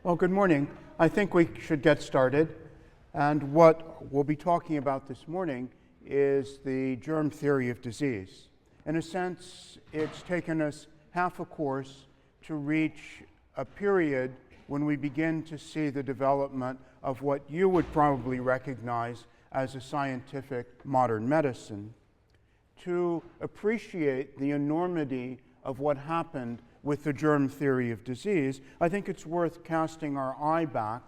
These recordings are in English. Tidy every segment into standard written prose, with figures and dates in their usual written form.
Well, good morning. I think we should get started. And what we'll be talking about this morning is the germ theory of disease. In a sense, it's taken us half a course to reach a period when we begin to see the development of what you would probably recognize as a scientific modern medicine. To appreciate the enormity of what happened with the germ theory of disease, I think it's worth casting our eye back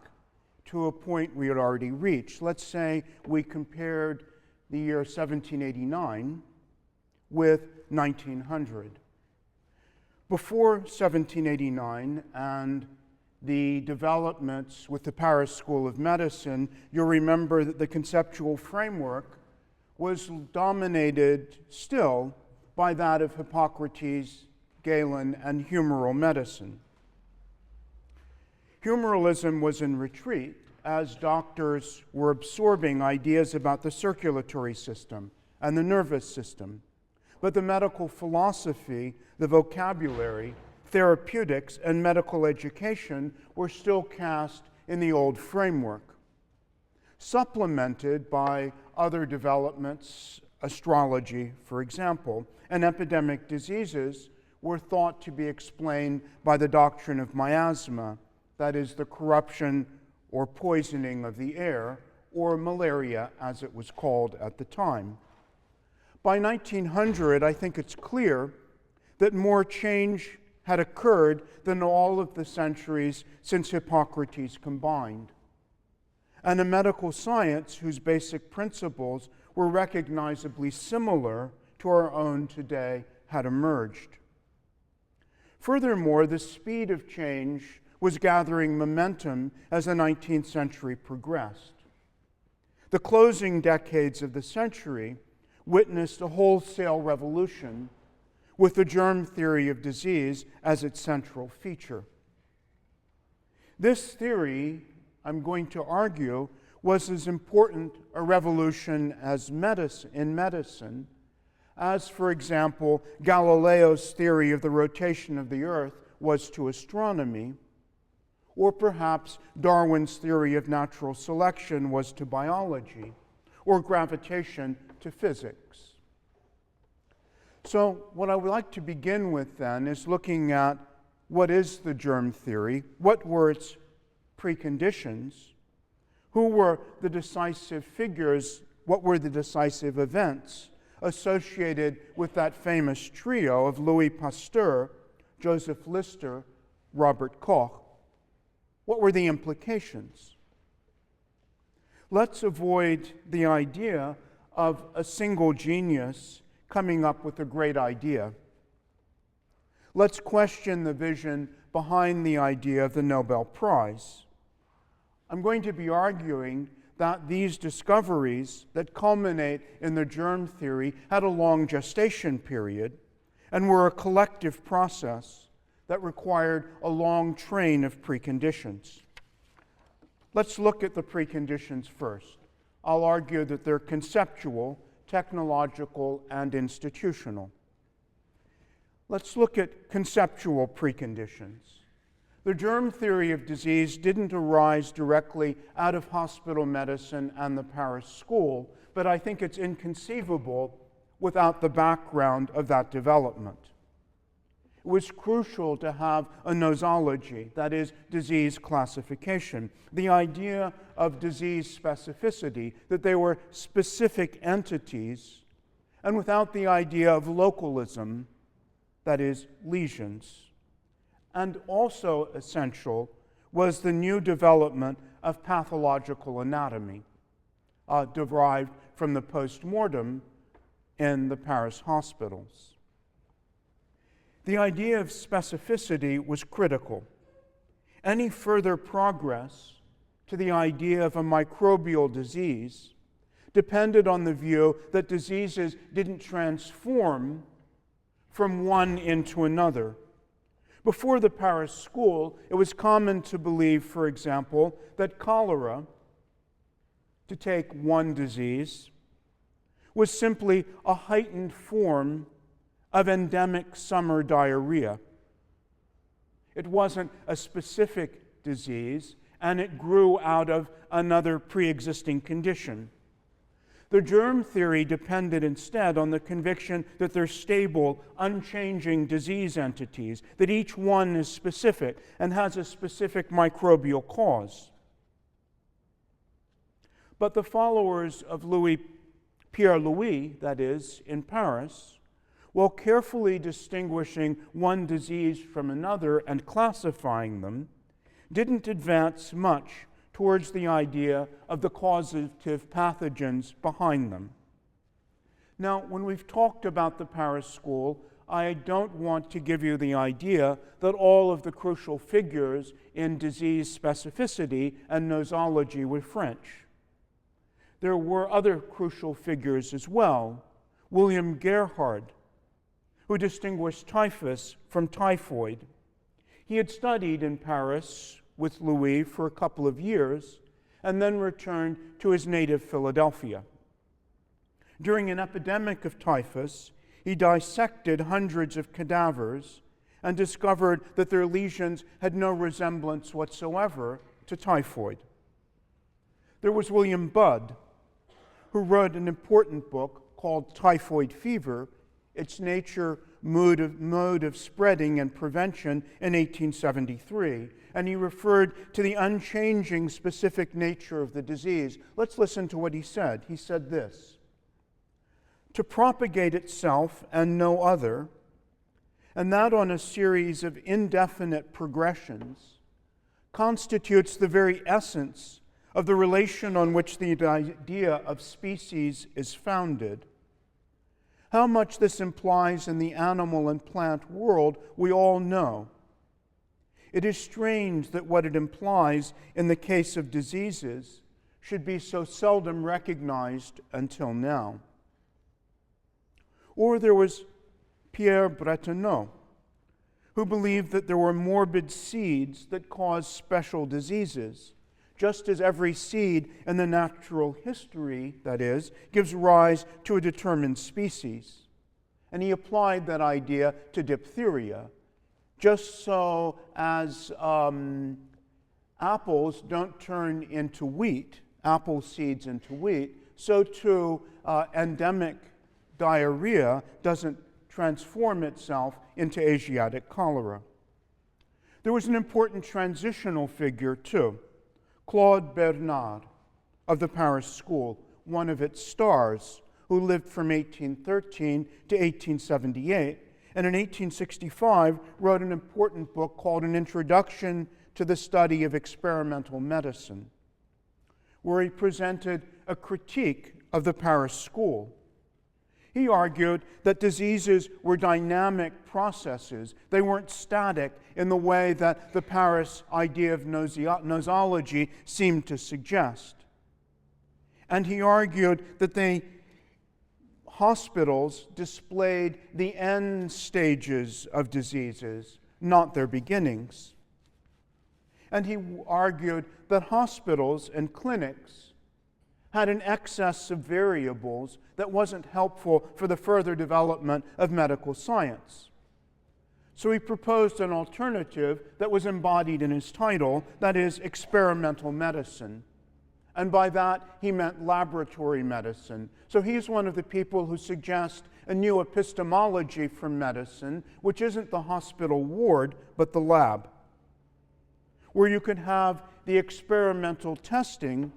to a point we had already reached. Let's say we compared the year 1789 with 1900. Before 1789 and the developments with the Paris School of Medicine, you'll remember that the conceptual framework was dominated still by that of Hippocrates, Galen, and humoral medicine. Humoralism was in retreat as doctors were absorbing ideas about the circulatory system and the nervous system. But the medical philosophy, the vocabulary, therapeutics, and medical education were still cast in the old framework, supplemented by other developments, astrology, for example, and epidemic diseases were thought to be explained by the doctrine of miasma, that is, the corruption or poisoning of the air, or malaria as it was called at the time. By 1900, I think it's clear that more change had occurred than all of the centuries since Hippocrates combined, and a medical science whose basic principles were recognizably similar to our own today had emerged. Furthermore, the speed of change was gathering momentum as the 19th century progressed. The closing decades of the century witnessed a wholesale revolution with the germ theory of disease as its central feature. This theory, I'm going to argue, was as important a revolution as in medicine as, for example, Galileo's theory of the rotation of the earth was to astronomy, or perhaps Darwin's theory of natural selection was to biology, or gravitation to physics. So what I would like to begin with then is looking at what is the germ theory, what were its preconditions, who were the decisive figures, what were the decisive events associated with that famous trio of Louis Pasteur, Joseph Lister, Robert Koch. What were the implications? Let's avoid the idea of a single genius coming up with a great idea. Let's question the vision behind the idea of the Nobel Prize. I'm going to be arguing that these discoveries that culminate in the germ theory had a long gestation period and were a collective process that required a long train of preconditions. Let's look at the preconditions first. I'll argue that they're conceptual, technological, and institutional. Let's look at conceptual preconditions. The germ theory of disease didn't arise directly out of hospital medicine and the Paris School, but I think it's inconceivable without the background of that development. It was crucial to have a nosology, that is, disease classification, the idea of disease specificity, that they were specific entities, and without the idea of localism, that is, lesions. And also essential was the new development of pathological anatomy, derived from the post-mortem in the Paris hospitals. The idea of specificity was critical. Any further progress to the idea of a microbial disease depended on the view that diseases didn't transform from one into another. Before the Paris School, it was common to believe, for example, that cholera, to take one disease, was simply a heightened form of endemic summer diarrhea. It wasn't a specific disease, and it grew out of another pre-existing condition. The germ theory depended instead on the conviction that they're stable, unchanging disease entities, that each one is specific and has a specific microbial cause. But the followers of Pierre-Louis, that is, in Paris, while carefully distinguishing one disease from another and classifying them, didn't advance much towards the idea of the causative pathogens behind them. Now, when we've talked about the Paris school, I don't want to give you the idea that all of the crucial figures in disease specificity and nosology were French. There were other crucial figures as well. William Gerhard, who distinguished typhus from typhoid. He had studied in Paris with Louis for a couple of years and then returned to his native Philadelphia. During an epidemic of typhus, he dissected hundreds of cadavers and discovered that their lesions had no resemblance whatsoever to typhoid. There was William Budd, who wrote an important book called Typhoid Fever, Its Nature, Mode of Spreading and Prevention in 1873, and he referred to the unchanging specific nature of the disease. Let's listen to what he said. He said this: "To propagate itself and no other, and that on a series of indefinite progressions, constitutes the very essence of the relation on which the idea of species is founded. How much this implies in the animal and plant world, we all know. It is strange that what it implies in the case of diseases should be so seldom recognized until now." Or there was Pierre Bretonneau, who believed that there were morbid seeds that caused special diseases, just as every seed in the natural history, that is, gives rise to a determined species. And he applied that idea to diphtheria. Just so as apples don't turn into wheat, apple seeds into wheat, so too endemic diarrhea doesn't transform itself into Asiatic cholera. There was an important transitional figure too, Claude Bernard of the Paris School, one of its stars, who lived from 1813 to 1878, and in 1865 wrote an important book called An Introduction to the Study of Experimental Medicine, where he presented a critique of the Paris School. He argued that diseases were dynamic processes. They weren't static in the way that the Paris idea of nosology seemed to suggest. And he argued that hospitals displayed the end stages of diseases, not their beginnings. And he argued that hospitals and clinics had an excess of variables that wasn't helpful for the further development of medical science. So he proposed an alternative that was embodied in his title, that is, experimental medicine. And by that, he meant laboratory medicine. So he's one of the people who suggest a new epistemology for medicine, which isn't the hospital ward, but the lab, where you could have the experimental testing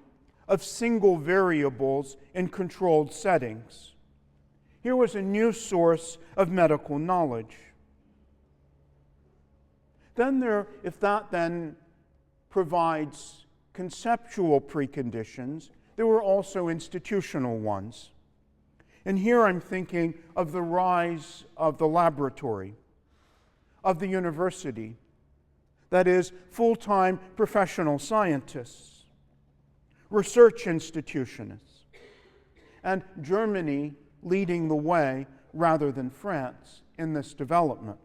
of single variables in controlled settings. Here was a new source of medical knowledge. If that then provides conceptual preconditions, there were also institutional ones. And here I'm thinking of the rise of the laboratory, of the university, that is, full-time professional scientists, research institutions, and Germany leading the way rather than France in this development.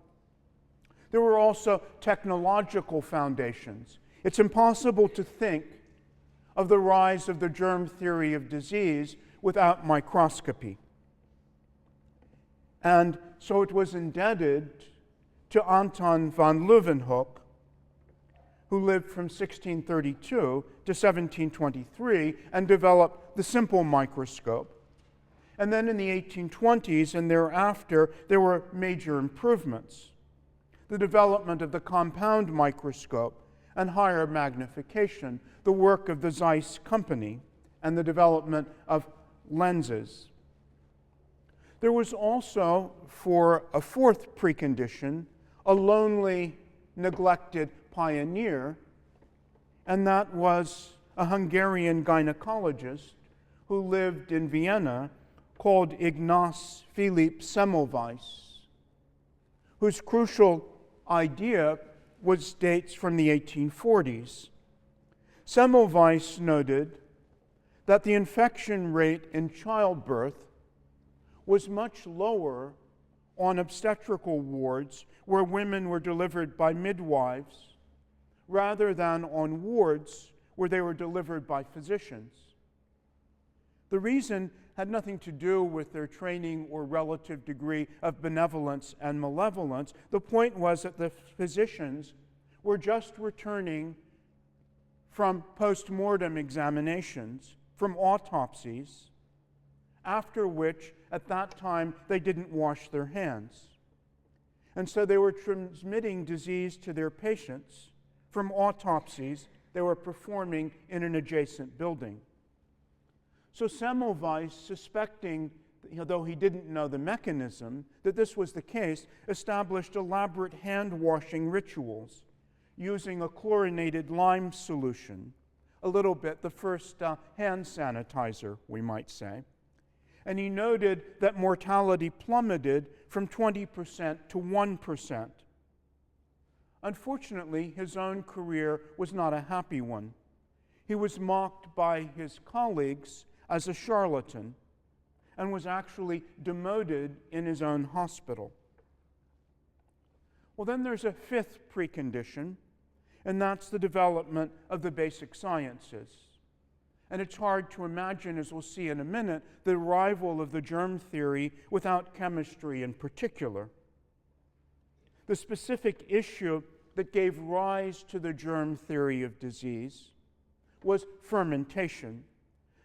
There were also technological foundations. It's impossible to think of the rise of the germ theory of disease without microscopy. And so it was indebted to Anton van Leeuwenhoek who lived from 1632 to 1723 and developed the simple microscope. And then in the 1820s and thereafter, there were major improvements. The development of the compound microscope and higher magnification, the work of the Zeiss company, and the development of lenses. There was also, for a fourth precondition, a lonely, neglected pioneer, and that was a Hungarian gynecologist who lived in Vienna called Ignaz Philipp Semmelweis, whose crucial idea dates from the 1840s. Semmelweis noted that the infection rate in childbirth was much lower on obstetrical wards where women were delivered by midwives rather than on wards where they were delivered by physicians. The reason had nothing to do with their training or relative degree of benevolence and malevolence. The point was that the physicians were just returning from post-mortem examinations, from autopsies, after which, at that time, they didn't wash their hands. And so they were transmitting disease to their patients from autopsies they were performing in an adjacent building. So Semmelweis, suspecting, though he didn't know the mechanism, that this was the case, established elaborate hand-washing rituals using a chlorinated lime solution, a little bit the first hand sanitizer, we might say. And he noted that mortality plummeted from 20% to 1%. Unfortunately, his own career was not a happy one. He was mocked by his colleagues as a charlatan and was actually demoted in his own hospital. Well, then there's a fifth precondition, and that's the development of the basic sciences. And it's hard to imagine, as we'll see in a minute, the arrival of the germ theory without chemistry in particular. The specific issue that gave rise to the germ theory of disease was fermentation.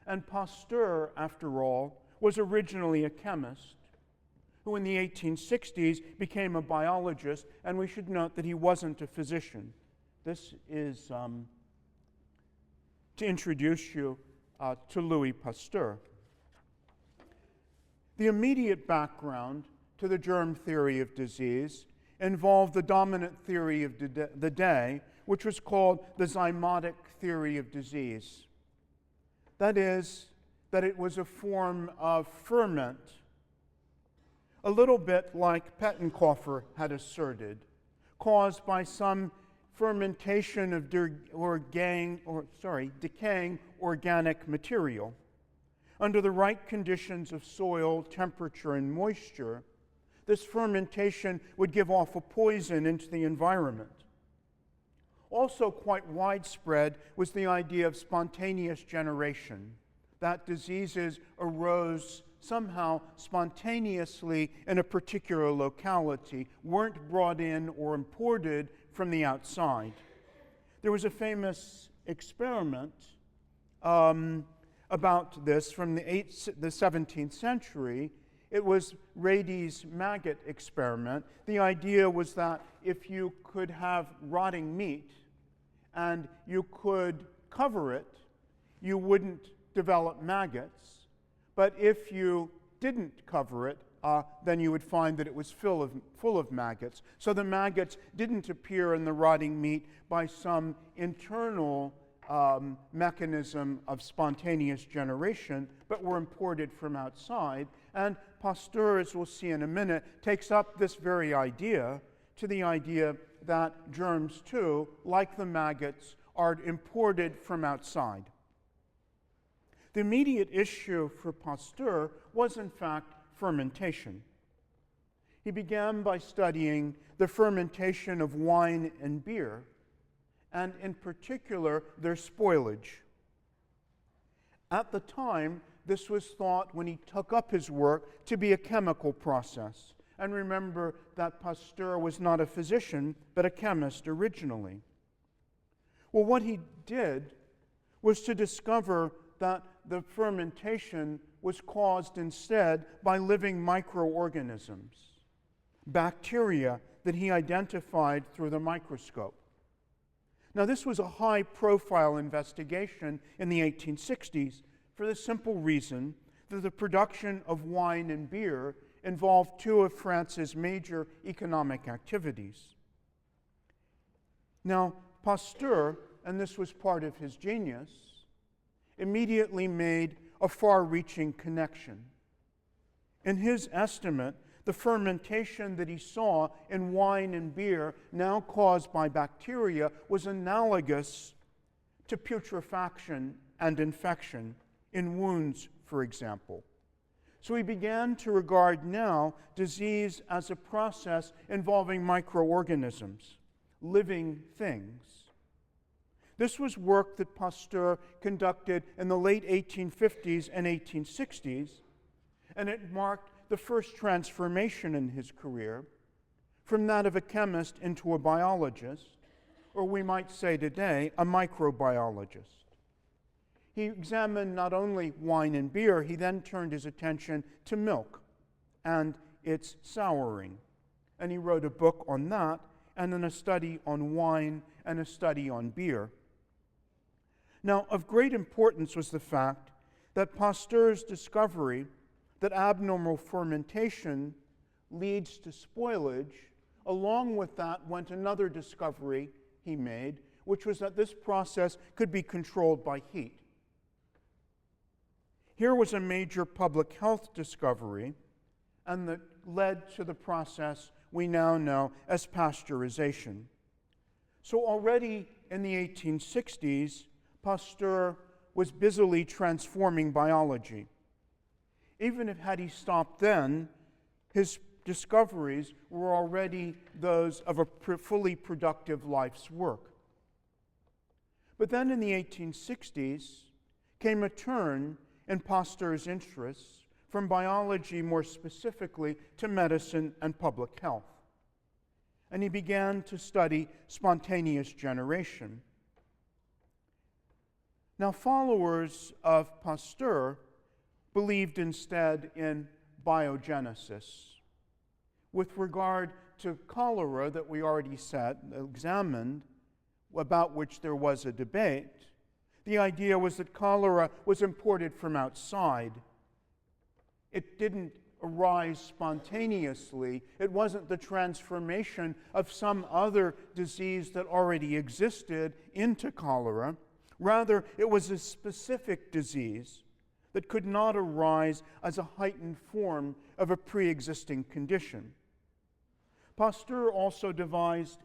And Pasteur, after all, was originally a chemist who in the 1860s became a biologist, and we should note that he wasn't a physician. This is to introduce you to Louis Pasteur. The immediate background to the germ theory of disease involved the dominant theory of the day, which was called the zymotic theory of disease. That is, that it was a form of ferment, a little bit like Pettenkofer had asserted, caused by some fermentation of decaying organic material. Under the right conditions of soil, temperature, and moisture, this fermentation would give off a poison into the environment. Also quite widespread was the idea of spontaneous generation, that diseases arose somehow spontaneously in a particular locality, weren't brought in or imported from the outside. There was a famous experiment about this from the 17th century. It was Rady's maggot experiment. The idea was that if you could have rotting meat and you could cover it, you wouldn't develop maggots. But if you didn't cover it, then you would find that it was full of maggots. So the maggots didn't appear in the rotting meat by some internal mechanism of spontaneous generation, but were imported from outside. And Pasteur, as we'll see in a minute, takes up this very idea to the idea that germs too, like the maggots, are imported from outside. The immediate issue for Pasteur was, in fact, fermentation. He began by studying the fermentation of wine and beer, and in particular, their spoilage. At the time, this was thought, when he took up his work, to be a chemical process. And remember that Pasteur was not a physician, but a chemist originally. Well, what he did was to discover that the fermentation was caused instead by living microorganisms, bacteria that he identified through the microscope. Now, this was a high-profile investigation in the 1860s for the simple reason that the production of wine and beer involved two of France's major economic activities. Now, Pasteur, and this was part of his genius, immediately made a far-reaching connection. In his estimate, the fermentation that he saw in wine and beer, now caused by bacteria, was analogous to putrefaction and infection in wounds, for example. So he began to regard now disease as a process involving microorganisms, living things. This was work that Pasteur conducted in the late 1850s and 1860s, and it marked the first transformation in his career from that of a chemist into a biologist, or we might say today, a microbiologist. He examined not only wine and beer, he then turned his attention to milk and its souring. And he wrote a book on that, and then a study on wine and a study on beer. Now, of great importance was the fact that Pasteur's discovery that abnormal fermentation leads to spoilage. Along with that went another discovery he made, which was that this process could be controlled by heat. Here was a major public health discovery, and that led to the process we now know as pasteurization. So already in the 1860s, Pasteur was busily transforming biology. Even if had he stopped then, his discoveries were already those of a fully productive life's work. But then in the 1860s came a turn in Pasteur's interests from biology more specifically to medicine and public health. And he began to study spontaneous generation. Now, followers of Pasteur believed instead in biogenesis. With regard to cholera that we already examined, about which there was a debate, the idea was that cholera was imported from outside. It didn't arise spontaneously. It wasn't the transformation of some other disease that already existed into cholera. Rather, it was a specific disease that could not arise as a heightened form of a pre-existing condition. Pasteur also devised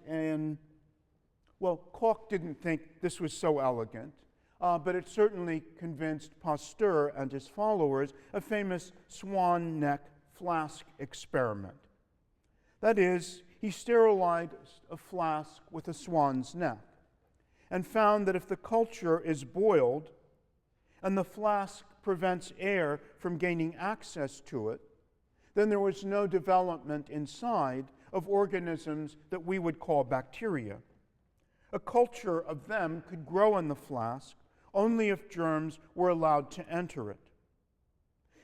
Koch didn't think this was so elegant, but it certainly convinced Pasteur and his followers a famous swan neck flask experiment. That is, he sterilized a flask with a swan's neck and found that if the culture is boiled and the flask prevents air from gaining access to it, then there was no development inside of organisms that we would call bacteria. A culture of them could grow in the flask only if germs were allowed to enter it.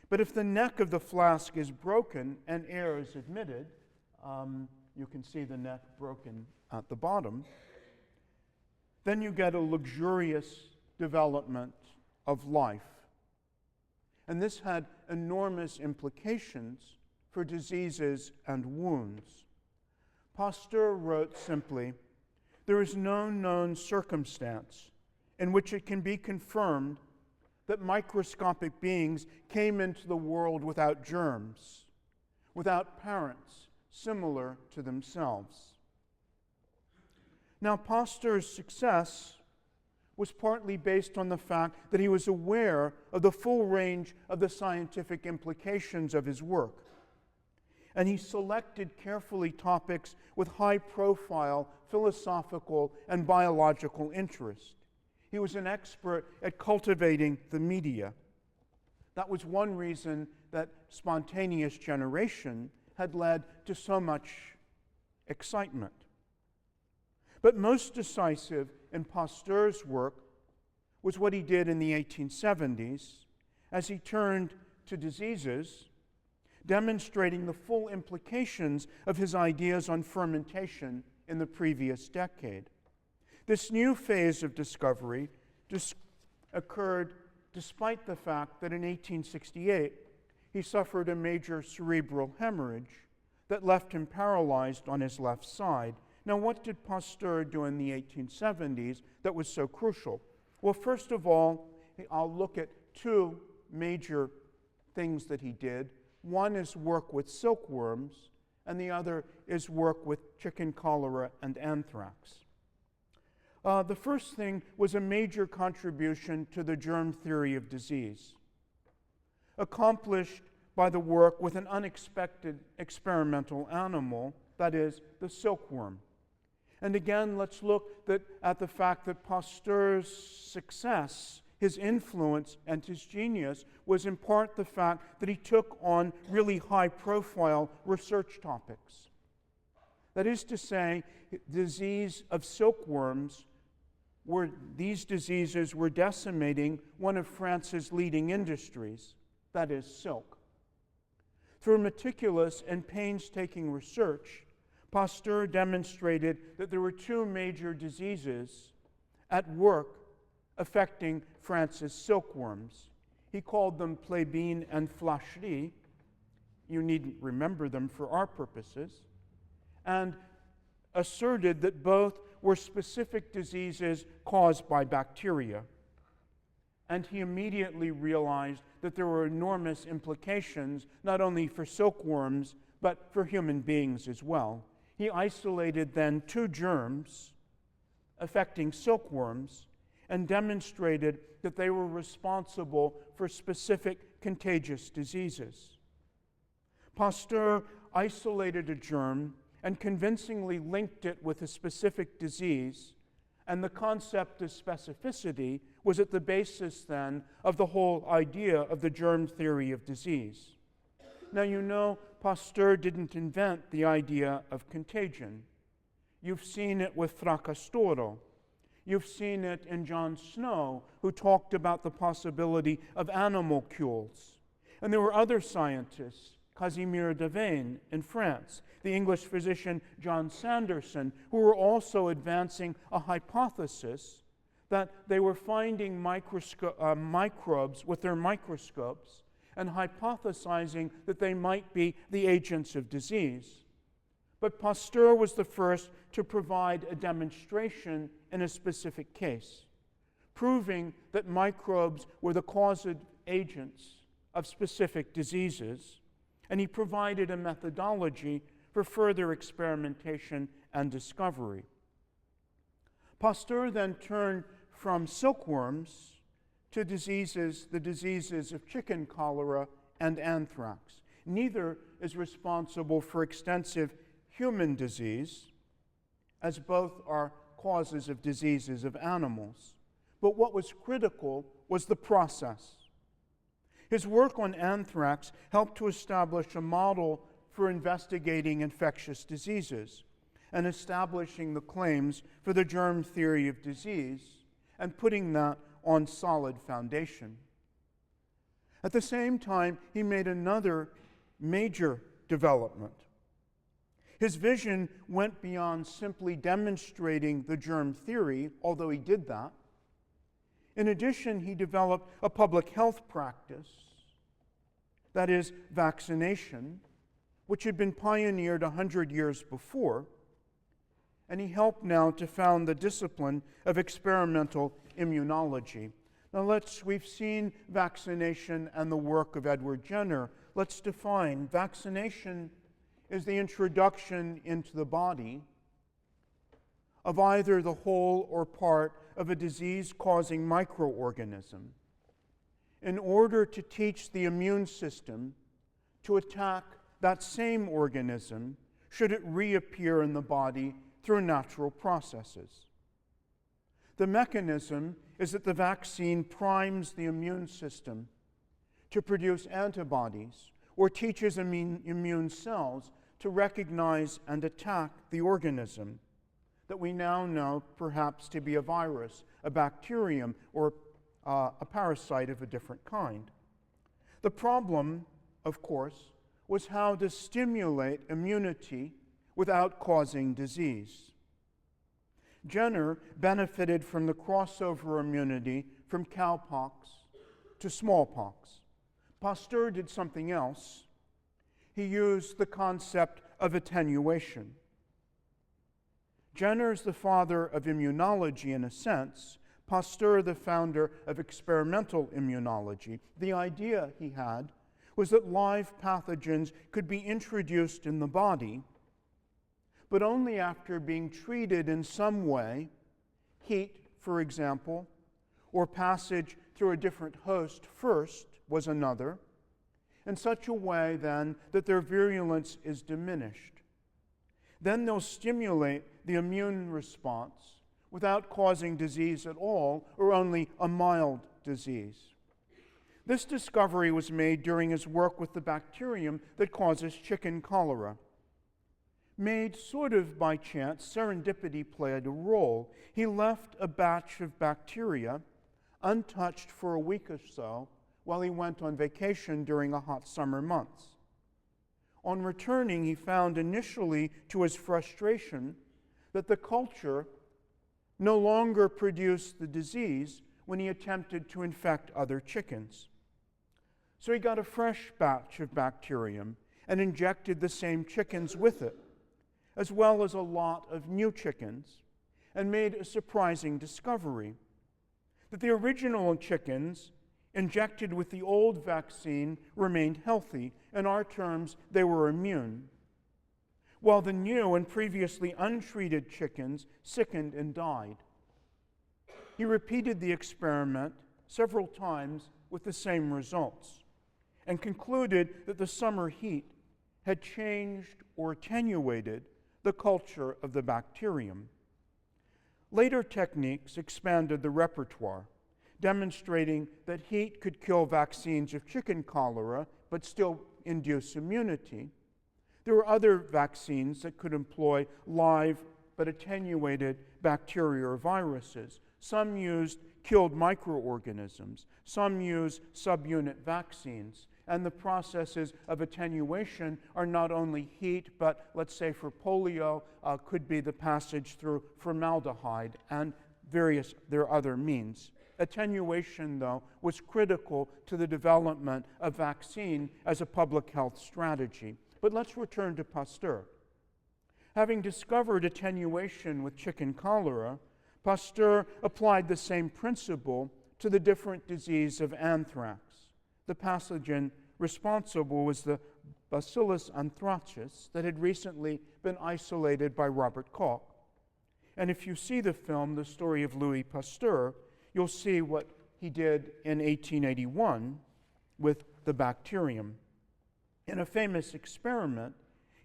But if the neck of the flask is broken and air is admitted, you can see the neck broken at the bottom, then you get a luxurious development of life. And this had enormous implications for diseases and wounds. Pasteur wrote simply, "There is no known circumstance in which it can be confirmed that microscopic beings came into the world without germs, without parents similar to themselves." Now, Pasteur's success was partly based on the fact that he was aware of the full range of the scientific implications of his work. And he selected carefully topics with high-profile philosophical and biological interest. He was an expert at cultivating the media. That was one reason that spontaneous generation had led to so much excitement. But most decisive in Pasteur's work was what he did in the 1870s as he turned to diseases, demonstrating the full implications of his ideas on fermentation in the previous decade. This new phase of discovery occurred despite the fact that in 1868 he suffered a major cerebral hemorrhage that left him paralyzed on his left side. Now, what did Pasteur do in the 1870s that was so crucial? Well, first of all, I'll look at two major things that he did. One is work with silkworms, and the other is work with chicken cholera and anthrax. The first thing was a major contribution to the germ theory of disease, accomplished by the work with an unexpected experimental animal, that is, the silkworm. And again, let's look at the fact that Pasteur's success, his influence, and his genius was in part the fact that he took on really high-profile research topics. That is to say, disease of silkworms, these diseases were decimating one of France's leading industries, that is, silk. Through meticulous and painstaking research, Pasteur demonstrated that there were two major diseases at work affecting France's silkworms. He called them plébine and flacherie. You needn't remember them for our purposes. And asserted that both were specific diseases caused by bacteria. And he immediately realized that there were enormous implications, not only for silkworms, but for human beings as well. He isolated then two germs affecting silkworms and demonstrated that they were responsible for specific contagious diseases. Pasteur isolated a germ and convincingly linked it with a specific disease, and the concept of specificity was at the basis then of the whole idea of the germ theory of disease. Now, you know, Pasteur didn't invent the idea of contagion. You've seen it with Fracastoro. You've seen it in John Snow, who talked about the possibility of animalcules. And there were other scientists, Casimir Devane in France, the English physician John Sanderson, who were also advancing a hypothesis that they were finding microbes with their microscopes and hypothesizing that they might be the agents of disease. But Pasteur was the first to provide a demonstration in a specific case, proving that microbes were the causal agents of specific diseases, and he provided a methodology for further experimentation and discovery. Pasteur then turned from silkworms to the diseases of chicken cholera and anthrax. Neither is responsible for extensive human disease, as both are causes of diseases of animals. But what was critical was the process. His work on anthrax helped to establish a model for investigating infectious diseases and establishing the claims for the germ theory of disease and putting that on solid foundation. At the same time, he made another major development. His vision went beyond simply demonstrating the germ theory, although he did that. In addition, he developed a public health practice, that is, vaccination, which had been pioneered 100 years before, and he helped now to found the discipline of experimental immunology. Now we've seen vaccination and the work of Edward Jenner. Let's define. Vaccination is the introduction into the body of either the whole or part of a disease-causing microorganism in order to teach the immune system to attack that same organism should it reappear in the body through natural processes. The mechanism is that the vaccine primes the immune system to produce antibodies or teaches immune cells to recognize and attack the organism. that we now know perhaps to be a virus, a bacterium, or a parasite of a different kind. The problem, of course, was how to stimulate immunity without causing disease. Jenner benefited from the crossover immunity from cowpox to smallpox. Pasteur did something else. He used the concept of attenuation. Jenner's the father of immunology in a sense, Pasteur the founder of experimental immunology. The idea he had was that live pathogens could be introduced in the body, but only after being treated in some way, heat, for example, or passage through a different host first was another, in such a way then that their virulence is diminished. Then they'll stimulate the immune response without causing disease at all, or only a mild disease. This discovery was made during his work with the bacterium that causes chicken cholera. Made sort of by chance, serendipity played a role. He left a batch of bacteria untouched for a week or so while he went on vacation during the hot summer months. On returning, he found initially, to his frustration, that the culture no longer produced the disease when he attempted to infect other chickens. So he got a fresh batch of bacterium and injected the same chickens with it, as well as a lot of new chickens, and made a surprising discovery that the original chickens injected with the old vaccine remained healthy. In our terms, they were immune, while the new and previously untreated chickens sickened and died. He repeated the experiment several times with the same results, and concluded that the summer heat had changed or attenuated the culture of the bacterium. Later techniques expanded the repertoire, demonstrating that heat could kill vaccines of chicken cholera but still induce immunity. There were other vaccines that could employ live but attenuated bacteria or viruses. Some used killed microorganisms. Some used subunit vaccines. And the processes of attenuation are not only heat, but let's say for polio, could be the passage through formaldehyde and there are other means. Attenuation, though, was critical to the development of vaccine as a public health strategy. But let's return to Pasteur. Having discovered attenuation with chicken cholera, Pasteur applied the same principle to the different disease of anthrax. The pathogen responsible was the Bacillus anthracis that had recently been isolated by Robert Koch. And if you see the film, The Story of Louis Pasteur, you'll see what he did in 1881 with the bacterium. In a famous experiment,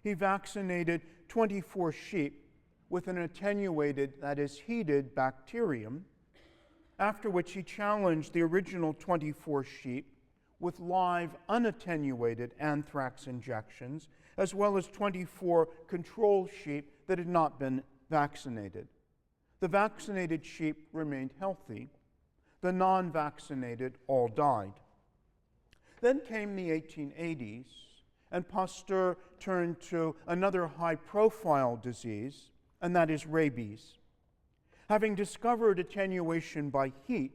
he vaccinated 24 sheep with an attenuated, that is, heated bacterium, after which he challenged the original 24 sheep with live, unattenuated anthrax injections, as well as 24 control sheep that had not been vaccinated. The vaccinated sheep remained healthy. The non-vaccinated all died. Then came the 1880s, and Pasteur turned to another high-profile disease, and that is rabies. Having discovered attenuation by heat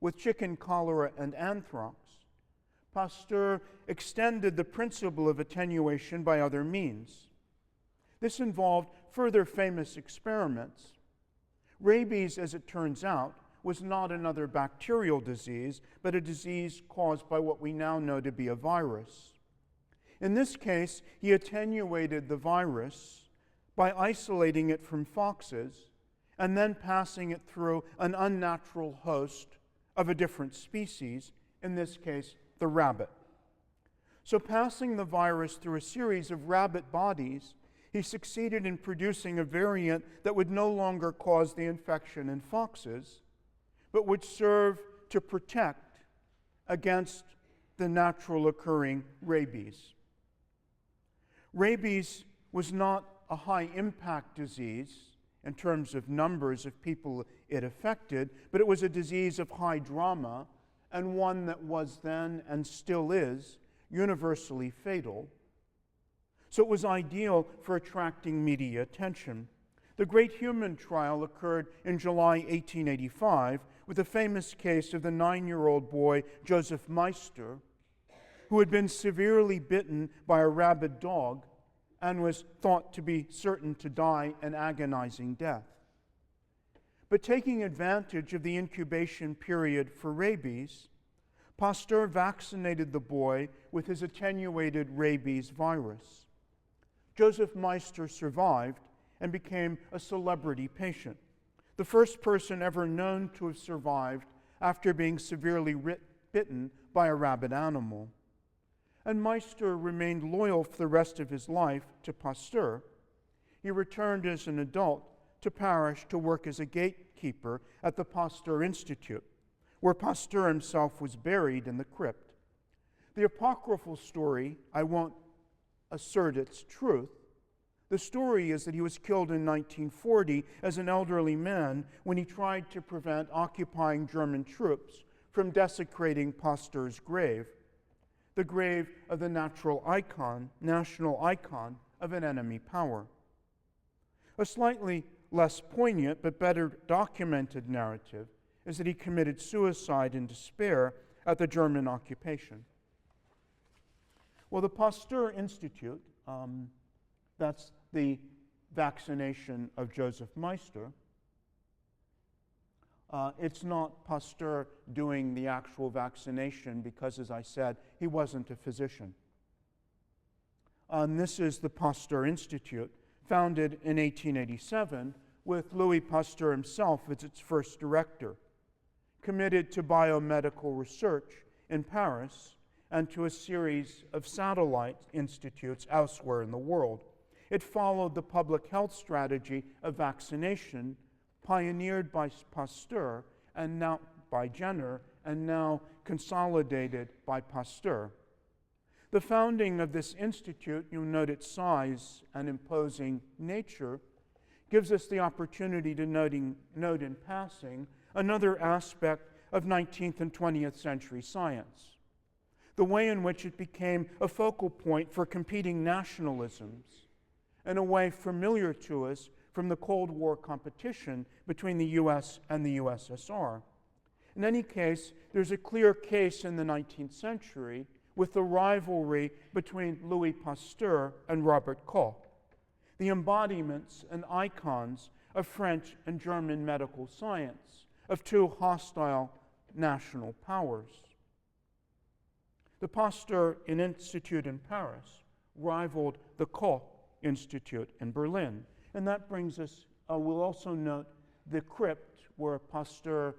with chicken cholera and anthrax, Pasteur extended the principle of attenuation by other means. This involved further famous experiments. Rabies, as it turns out, was not another bacterial disease, but a disease caused by what we now know to be a virus. In this case, he attenuated the virus by isolating it from foxes and then passing it through an unnatural host of a different species, in this case, the rabbit. So passing the virus through a series of rabbit bodies, he succeeded in producing a variant that would no longer cause the infection in foxes, but would serve to protect against the natural occurring rabies. Rabies was not a high-impact disease in terms of numbers of people it affected, but it was a disease of high drama, and one that was then, and still is, universally fatal. So it was ideal for attracting media attention. The Great Human Trial occurred in July 1885 with the famous case of the 9-year-old boy Joseph Meister, who had been severely bitten by a rabid dog and was thought to be certain to die an agonizing death. But taking advantage of the incubation period for rabies, Pasteur vaccinated the boy with his attenuated rabies virus. Joseph Meister survived and became a celebrity patient, the first person ever known to have survived after being severely bitten by a rabid animal. And Meister remained loyal for the rest of his life to Pasteur. He returned as an adult to Paris to work as a gatekeeper at the Pasteur Institute, where Pasteur himself was buried in the crypt. The apocryphal story, I won't assert its truth. The story is that he was killed in 1940 as an elderly man when he tried to prevent occupying German troops from desecrating Pasteur's grave, the grave of the national icon of an enemy power. A slightly less poignant but better documented narrative is that he committed suicide in despair at the German occupation. Well, the Pasteur Institute, that's the vaccination of Joseph Meister. It's not Pasteur doing the actual vaccination because, as I said, he wasn't a physician. This is the Pasteur Institute, founded in 1887 with Louis Pasteur himself as its first director, committed to biomedical research in Paris and to a series of satellite institutes elsewhere in the world. It followed the public health strategy of vaccination pioneered by Pasteur and now by Jenner and now consolidated by Pasteur. The founding of this institute, you'll note its size and imposing nature, gives us the opportunity to note in passing another aspect of 19th and 20th century science, the way in which it became a focal point for competing nationalisms, in a way familiar to us from the Cold War competition between the US and the USSR. In any case, there's a clear case in the 19th century with the rivalry between Louis Pasteur and Robert Koch, the embodiments and icons of French and German medical science, of two hostile national powers. The Pasteur Institute in Paris rivaled the Koch Institute in Berlin. And that brings us, we'll also note the crypt where Pasteur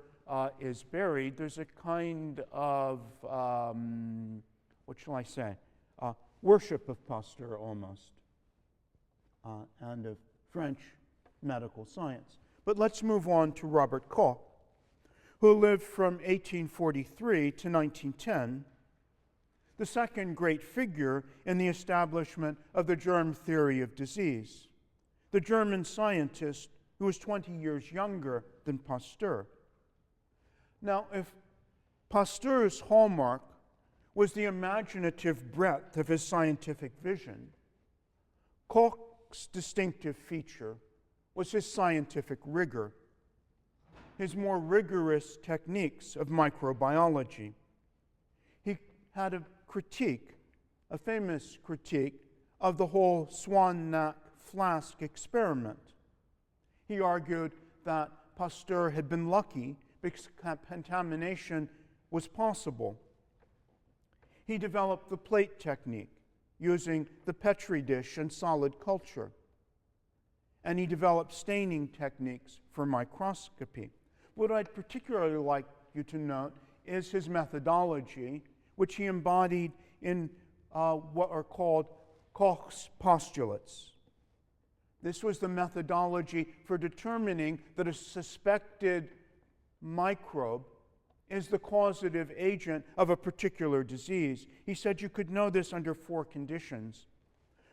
is buried. There's a kind of, what shall I say, worship of Pasteur almost, and of French medical science. But let's move on to Robert Koch, who lived from 1843 to 1910, the second great figure in the establishment of the germ theory of disease, the German scientist who was 20 years younger than Pasteur. Now, if Pasteur's hallmark was the imaginative breadth of his scientific vision, Koch's distinctive feature was his scientific rigor, his more rigorous techniques of microbiology. He had a famous critique of the whole swan neck flask experiment. He argued that Pasteur had been lucky because contamination was possible. He developed the plate technique using the Petri dish and solid culture. And he developed staining techniques for microscopy. What I'd particularly like you to note is his methodology, which he embodied in what are called Koch's postulates. This was the methodology for determining that a suspected microbe is the causative agent of a particular disease. He said you could know this under 4 conditions.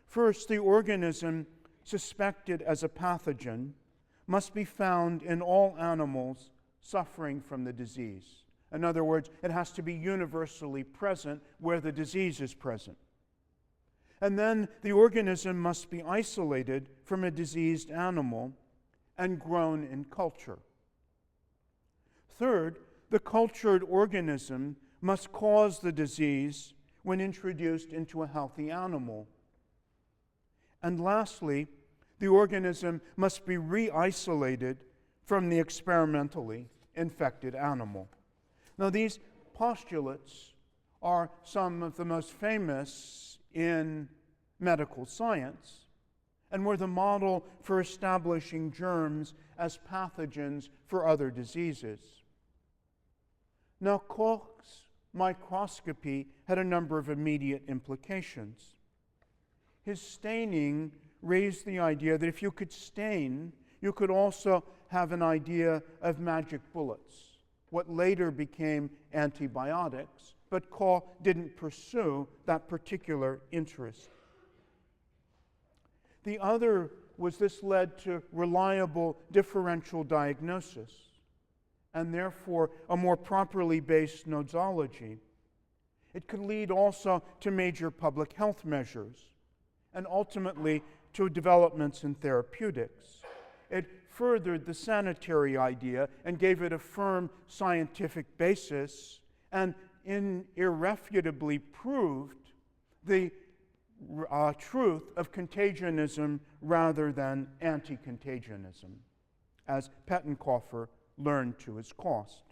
First, the organism suspected as a pathogen must be found in all animals suffering from the disease. In other words, it has to be universally present where the disease is present. And then the organism must be isolated from a diseased animal and grown in culture. Third, the cultured organism must cause the disease when introduced into a healthy animal. And lastly, the organism must be re-isolated from the experimentally infected animal. Now, these postulates are some of the most famous in medical science and were the model for establishing germs as pathogens for other diseases. Now, Koch's microscopy had a number of immediate implications. His staining raised the idea that if you could stain, you could also have an idea of magic bullets, what later became antibiotics, but Koch didn't pursue that particular interest. The other was this led to reliable differential diagnosis, and therefore a more properly based nosology. It could lead also to major public health measures, and ultimately to developments in therapeutics. It furthered the sanitary idea and gave it a firm scientific basis, and irrefutably proved the truth of contagionism rather than anti-contagionism, as Pettenkofer learned to his cost.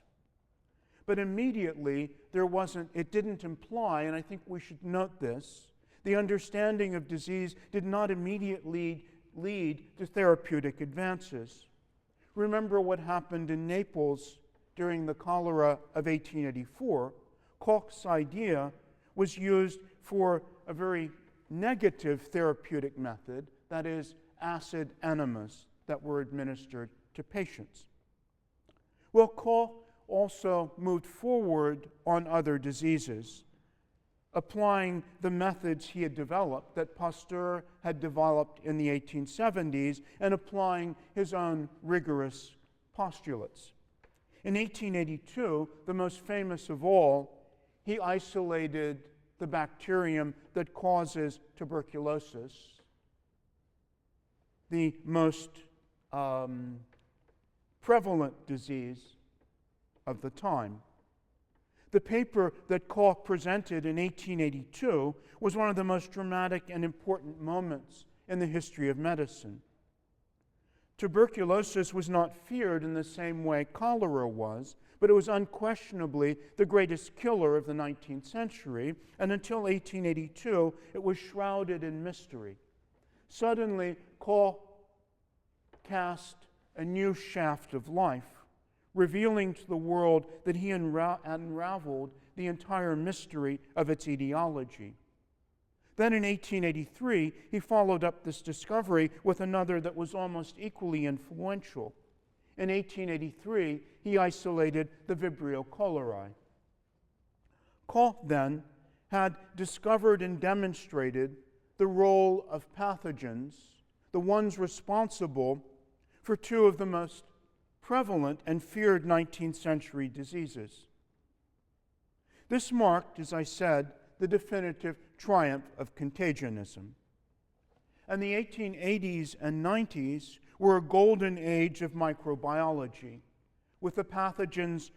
But immediately, it didn't imply, and I think we should note this, the understanding of disease did not immediately lead to therapeutic advances. Remember what happened in Naples during the cholera of 1884. Koch's idea was used for a very negative therapeutic method, that is, acid enemas that were administered to patients. Well, Koch also moved forward on other diseases, applying the methods he had developed, that Pasteur had developed in the 1870s, and applying his own rigorous postulates. In 1882, the most famous of all, he isolated the bacterium that causes tuberculosis, the most prevalent disease of the time. The paper that Koch presented in 1882 was one of the most dramatic and important moments in the history of medicine. Tuberculosis was not feared in the same way cholera was, but it was unquestionably the greatest killer of the 19th century, and until 1882, it was shrouded in mystery. Suddenly, Koch cast a new shaft of life, revealing to the world that he unraveled the entire mystery of its etiology. Then in 1883, he followed up this discovery with another that was almost equally influential. In 1883, he isolated the Vibrio cholerae. Koch then had discovered and demonstrated the role of pathogens, the ones responsible for two of the most prevalent and feared 19th century diseases. This marked, as I said, the definitive triumph of contagionism. And the 1880s and 90s were a golden age of microbiology, with the pathogens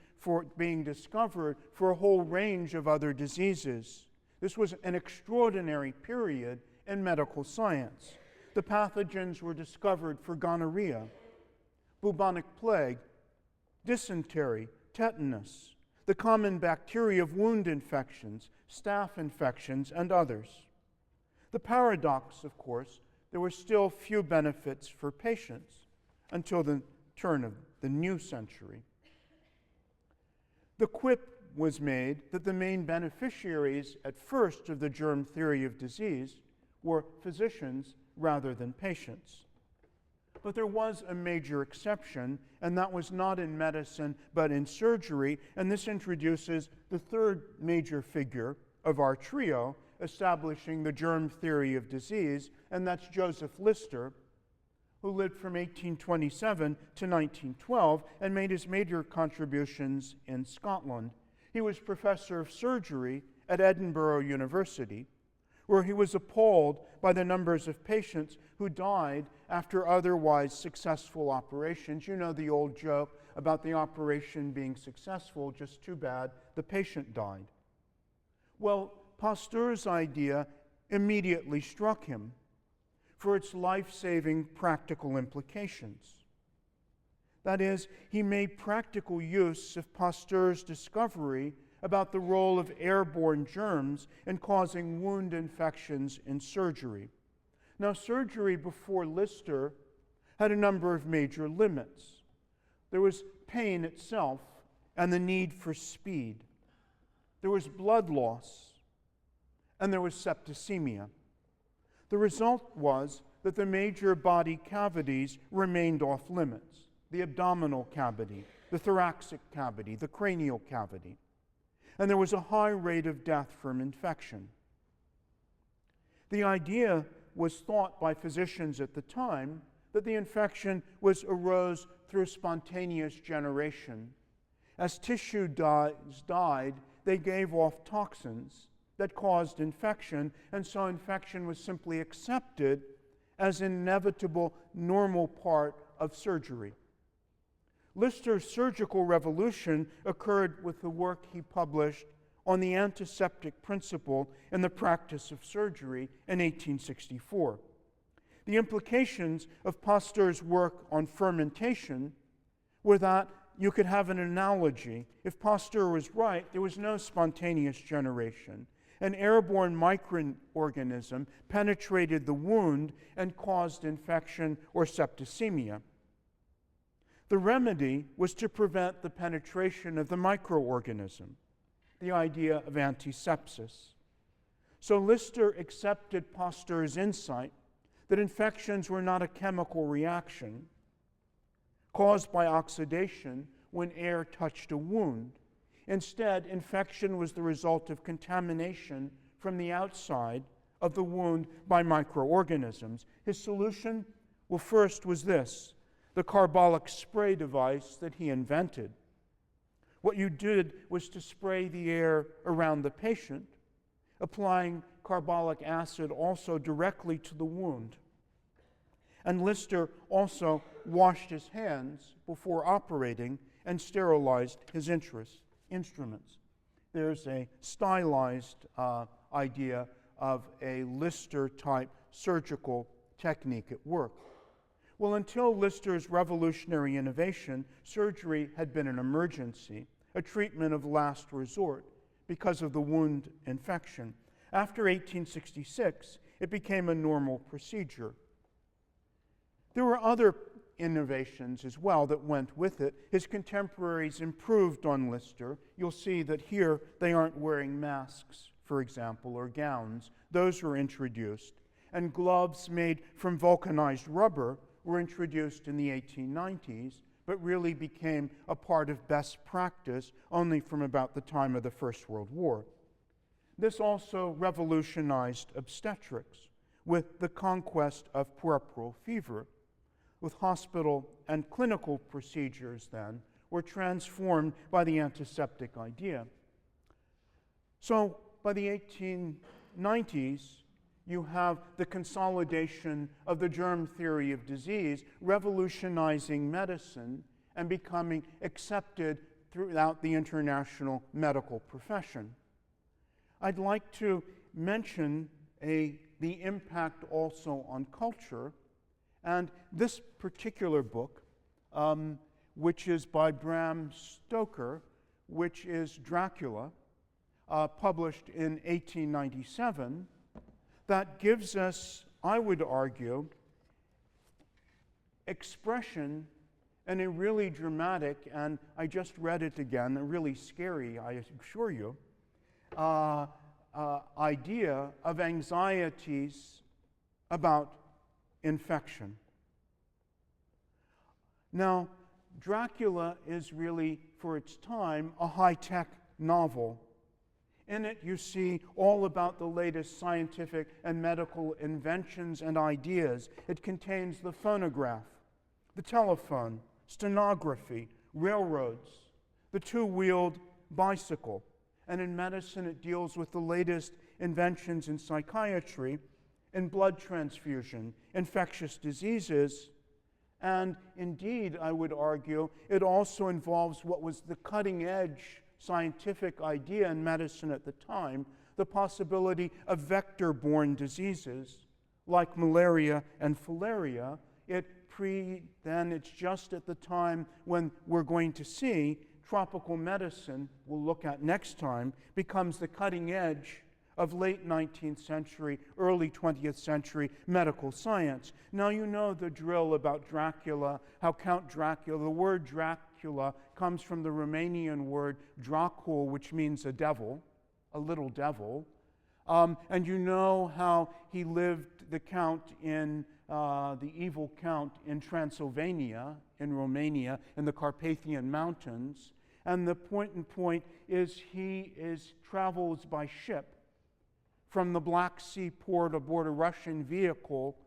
being discovered for a whole range of other diseases. This was an extraordinary period in medical science. The pathogens were discovered for gonorrhea, bubonic plague, dysentery, tetanus, the common bacteria of wound infections, staph infections, and others. The paradox, of course, there were still few benefits for patients until the turn of the new century. The quip was made that the main beneficiaries at first of the germ theory of disease were physicians rather than patients. But there was a major exception, and that was not in medicine but in surgery, and this introduces the third major figure of our trio establishing the germ theory of disease, and that's Joseph Lister, who lived from 1827 to 1912 and made his major contributions in Scotland. He was professor of surgery at Edinburgh University, where he was appalled by the numbers of patients who died after otherwise successful operations. You know the old joke about the operation being successful, just too bad the patient died. Well, Pasteur's idea immediately struck him for its life-saving practical implications. That is, he made practical use of Pasteur's discovery about the role of airborne germs in causing wound infections in surgery. Now, surgery before Lister had a number of major limits. There was pain itself and the need for speed. There was blood loss, and there was septicemia. The result was that the major body cavities remained off limits: the abdominal cavity, the thoracic cavity, the cranial cavity. And there was a high rate of death from infection. The idea was thought by physicians at the time that the infection arose through spontaneous generation. As tissue died, they gave off toxins that caused infection, and so infection was simply accepted as an inevitable, normal part of surgery. Lister's surgical revolution occurred with the work he published on the antiseptic principle in the practice of surgery in 1864. The implications of Pasteur's work on fermentation were that you could have an analogy. If Pasteur was right, there was no spontaneous generation. An airborne microorganism penetrated the wound and caused infection or septicemia. The remedy was to prevent the penetration of the microorganism, the idea of antisepsis. So Lister accepted Pasteur's insight that infections were not a chemical reaction caused by oxidation when air touched a wound. Instead, infection was the result of contamination from the outside of the wound by microorganisms. His solution, well, first was this: the carbolic spray device that he invented. What you did was to spray the air around the patient, applying carbolic acid also directly to the wound. And Lister also washed his hands before operating and sterilized his instruments. There's a stylized idea of a Lister-type surgical technique at work. Well, until Lister's revolutionary innovation, surgery had been an emergency, a treatment of last resort because of the wound infection. After 1866, it became a normal procedure. There were other innovations as well that went with it. His contemporaries improved on Lister. You'll see that here they aren't wearing masks, for example, or gowns. Those were introduced. And gloves made from vulcanized rubber were introduced in the 1890s, but really became a part of best practice only from about the time of the First World War. This also revolutionized obstetrics with the conquest of puerperal fever. With hospital and clinical procedures then were transformed by the antiseptic idea. So by the 1890s, you have the consolidation of the germ theory of disease, revolutionizing medicine and becoming accepted throughout the international medical profession. I'd like to mention the impact also on culture. And this particular book, which is by Bram Stoker, which is Dracula, published in 1897, that gives us, I would argue, expression in a really dramatic, and I just read it again, a really scary, I assure you, idea of anxieties about infection. Now, Dracula is really, for its time, a high-tech novel. In it, you see all about the latest scientific and medical inventions and ideas. It contains the phonograph, the telephone, stenography, railroads, the two-wheeled bicycle. And in medicine, it deals with the latest inventions in psychiatry, in blood transfusion, infectious diseases, and indeed, I would argue, it also involves what was the cutting-edge scientific idea in medicine at the time, the possibility of vector-borne diseases like malaria and filaria. It's just at the time when we're going to see tropical medicine, we'll look at next time, becomes the cutting edge of late 19th century, early 20th century medical science. Now you know the drill about Dracula, how Count Dracula, the word Dracula comes from the Romanian word Dracul, which means a devil, a little devil. And you know how he lived, the count in, the evil count in Transylvania, in Romania, in the Carpathian Mountains. And the point is he travels by ship from the Black Sea port aboard a Russian vehicle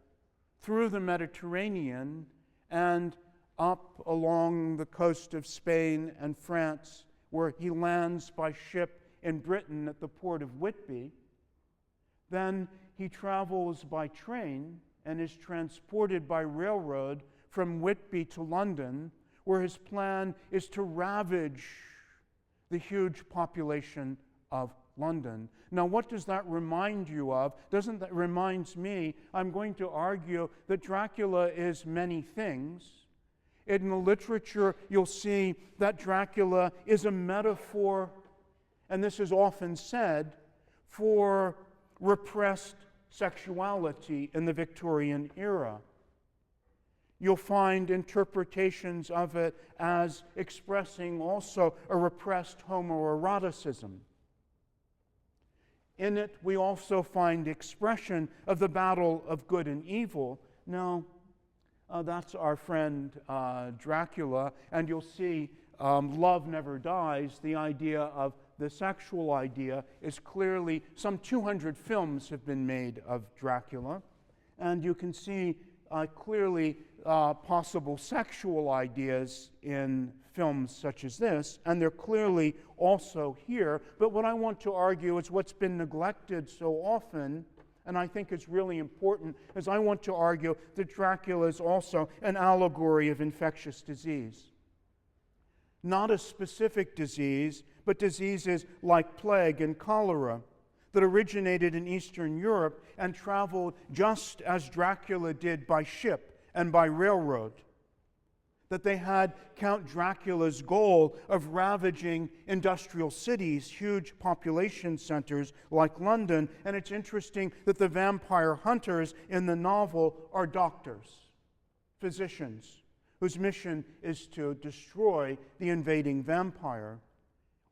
through the Mediterranean and up along the coast of Spain and France, where he lands by ship in Britain at the port of Whitby. Then he travels by train and is transported by railroad from Whitby to London, where his plan is to ravage the huge population of London. Now, what does that remind you of? Doesn't that reminds me, I'm going to argue that Dracula is many things. In the literature, you'll see that Dracula is a metaphor, and this is often said, for repressed sexuality in the Victorian era. You'll find interpretations of it as expressing also a repressed homoeroticism. In it, we also find expression of the battle of good and evil. Now, that's our friend Dracula, and you'll see love never dies. The idea of the sexual idea is clearly, some 200 films have been made of Dracula, and you can see clearly possible sexual ideas in films such as this, and they're clearly also here. But what I want to argue is what's been neglected so often, and I think it's really important, is I want to argue that Dracula is also an allegory of infectious disease. Not a specific disease, but diseases like plague and cholera that originated in Eastern Europe and traveled just as Dracula did by ship and by railroad. That they had Count Dracula's goal of ravaging industrial cities, huge population centers like London, and it's interesting that the vampire hunters in the novel are doctors, physicians, whose mission is to destroy the invading vampire.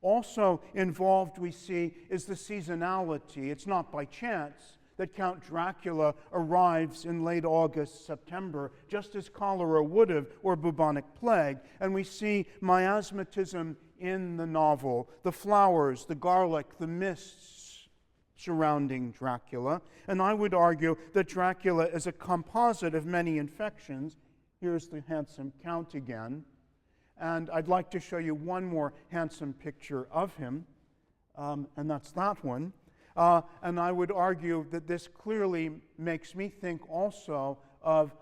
Also involved, we see, is the seasonality. It's not by chance that Count Dracula arrives in late August, September, just as cholera would have, or bubonic plague. And we see miasmatism in the novel, the flowers, the garlic, the mists surrounding Dracula. And I would argue that Dracula is a composite of many infections. Here's the handsome Count again. And I'd like to show you one more handsome picture of him, and that's that one. And I would argue that this clearly makes me think also of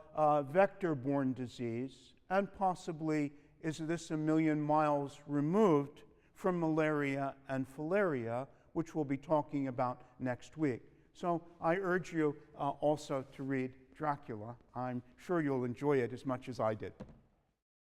vector-borne disease, and possibly is this 1 million miles removed from malaria and filaria, which we'll be talking about next week. So I urge you also to read Dracula. I'm sure you'll enjoy it as much as I did.